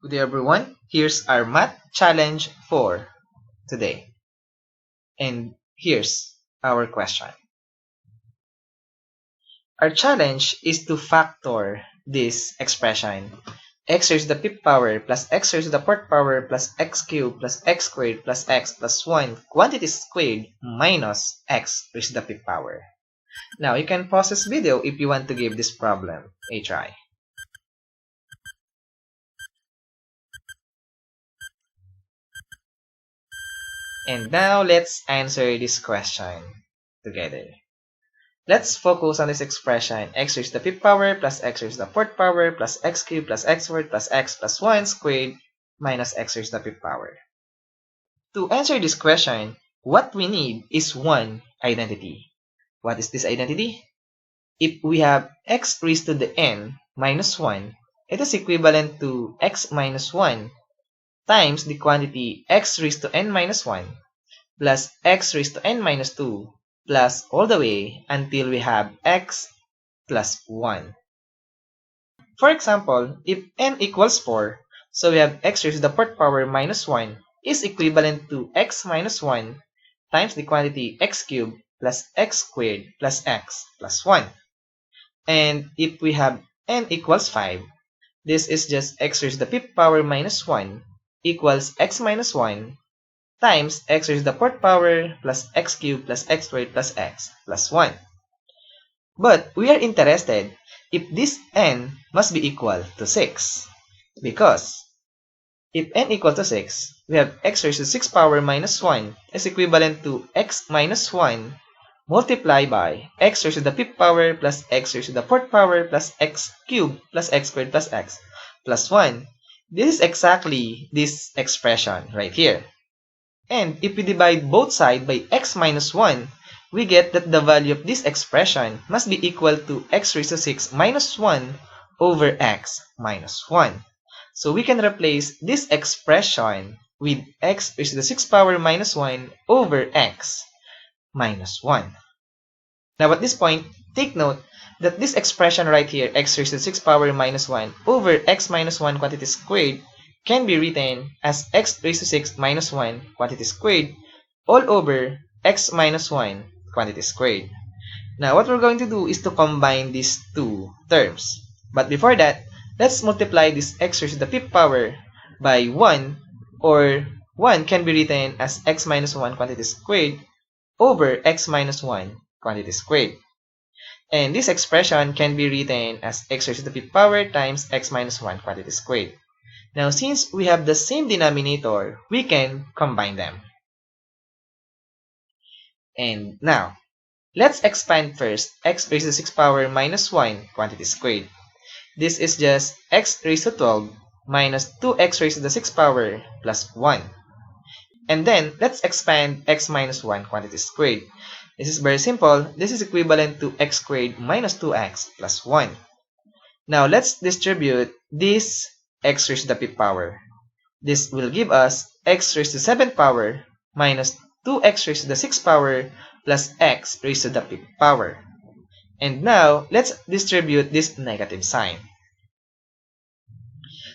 Good day everyone, here's our math challenge for today. And here's our question. Our challenge is to factor this expression x raised to the fifth power plus x raised to the fourth power plus x cubed plus x squared plus x plus 1 quantity squared minus x raised to the fifth power. Now you can pause this video if you want to give this problem a try. And now let's answer this question together. Let's focus on this expression x raised to the fifth power plus x raised to the fourth power plus x cubed plus x squared plus x plus 1 squared minus x raised to the fifth power. To answer this question, what we need is one identity. What is this identity? If we have x raised to the n minus 1, it is equivalent to x minus 1 times the quantity x raised to n minus 1 plus x raised to n minus 2 plus all the way until we have x plus 1. For example, if n equals 4, so we have x raised to the fourth power minus 1 is equivalent to x minus 1 times the quantity x cubed plus x squared plus x plus 1. And if we have n equals 5, this is just x raised to the fifth power minus 1 equals x minus 1 times x raised to the fourth power plus x cubed plus x squared plus x plus 1. But we are interested if this n must be equal to 6. Because if n equal to 6, we have x raised to the 6th power minus 1 is equivalent to x minus 1 multiplied by x raised to the 5th power plus x raised to the 4th power plus x cubed plus x squared plus x plus 1. This is exactly this expression right here. And if we divide both sides by x minus 1, we get that the value of this expression must be equal to x raised to 6 minus 1 over x minus 1. So we can replace this expression with x raised to the 6th power minus 1 over x minus 1. Now at this point, take note that this expression right here, x raised to the 6th power minus 1 over x minus 1 quantity squared, can be written as x raised to 6 minus 1 quantity squared all over x minus 1 quantity squared. Now, what we're going to do is to combine these two terms. But before that, let's multiply this x raised to the fifth power by 1, or 1 can be written as x minus 1 quantity squared over x minus 1 quantity squared. And this expression can be written as x raised to the fifth power times x minus 1 quantity squared. Now, since we have the same denominator, we can combine them. And now, let's expand first x raised to the 6th power minus 1 quantity squared. This is just x raised to 12 minus 2x raised to the 6th power plus 1. And then, let's expand x minus 1 quantity squared. This is very simple. This is equivalent to x squared minus 2x plus 1. Now, let's distribute this x raised to the fifth power. This will give us x raised to the 7th power minus 2x raised to the 6th power plus x raised to the 5th power. And now, let's distribute this negative sign.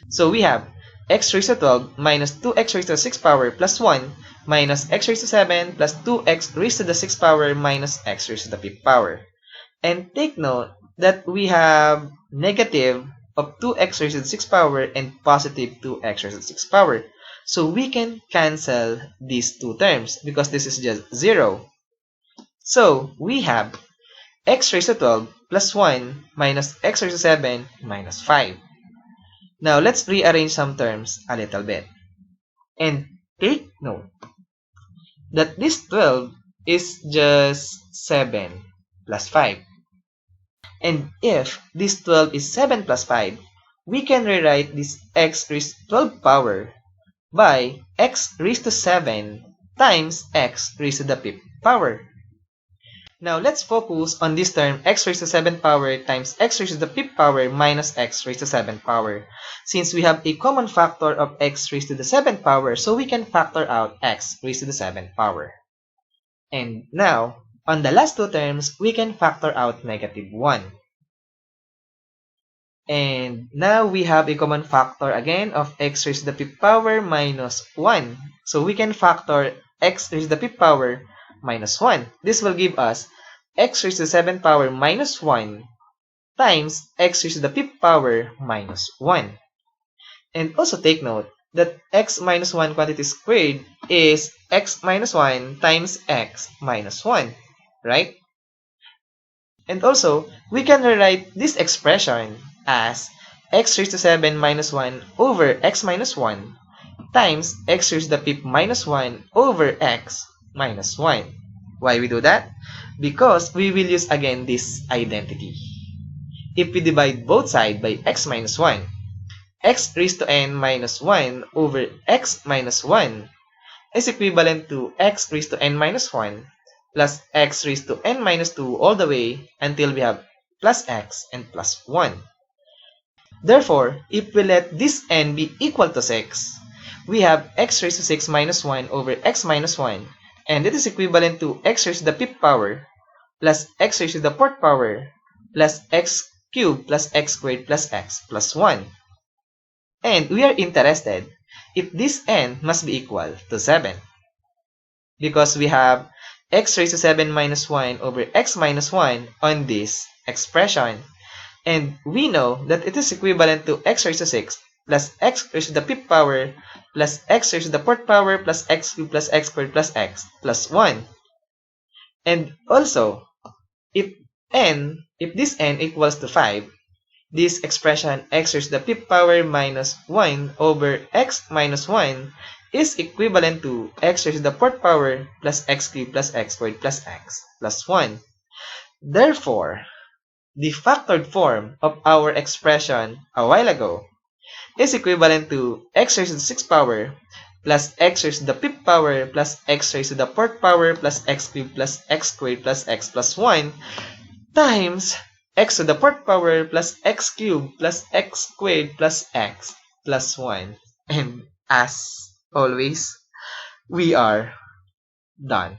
So we have x raised to 12 minus 2x raised to the 6th power plus 1 minus x raised to 7 plus 2x raised to the 6th power minus x raised to the 5th power. And take note that we have negative of 2x raised to the 6th power and positive 2x raised to the 6th power. So we can cancel these two terms because this is just 0. So we have x raised to 12 plus 1 minus x raised to 7 minus 5. Now let's rearrange some terms a little bit. And take note that this 12 is just 7 plus 5. And if this 12 is 7 plus 5, we can rewrite this x raised to 12 power by x raised to 7 times x raised to the 5th power. Now, let's focus on this term x raised to 7 power times x raised to the 5th power minus x raised to 7 power. Since we have a common factor of x raised to the 7th power, so we can factor out x raised to the 7th power. And now, on the last two terms, we can factor out negative 1. And now we have a common factor again of x raised to the fifth power minus 1. So we can factor x raised to the fifth power minus 1. This will give us x raised to the seventh power minus 1 times x raised to the fifth power minus 1. And also take note that x minus 1 quantity squared is x minus 1 times x minus 1, right? And also, we can rewrite this expression as x raised to 7 minus 1 over x minus 1 times x raised to the fifth minus 1 over x minus 1. Why we do that? Because we will use again this identity. If we divide both sides by x minus 1, x raised to n minus 1 over x minus 1 is equivalent to x raised to n minus 1 plus x raised to n minus 2 all the way until we have plus x and plus 1. Therefore, if we let this n be equal to 6, we have x raised to 6 minus 1 over x minus 1, and it is equivalent to x raised to the fifth power plus x raised to the fourth power plus x cubed plus x squared plus x plus 1. And we are interested if this n must be equal to 7. Because we have x raised to 7 minus 1 over x minus 1 on this expression. And we know that it is equivalent to x raised to 6 plus x raised to the fifth power plus x raised to the fourth power plus x cubed plus x squared plus x plus 1. And also, if this n equals to 5, this expression x raised to the fifth power minus 1 over x minus 1 is equivalent to x raised to the fourth power plus x cubed plus x squared plus x plus 1. Therefore, the factored form of our expression a while ago is equivalent to x raised to the sixth power plus x raised to the fifth power plus x raised to the fourth power plus x cubed plus x squared plus x plus 1 times x to the fourth power plus x cubed plus x squared plus x plus 1. And as always, we are done.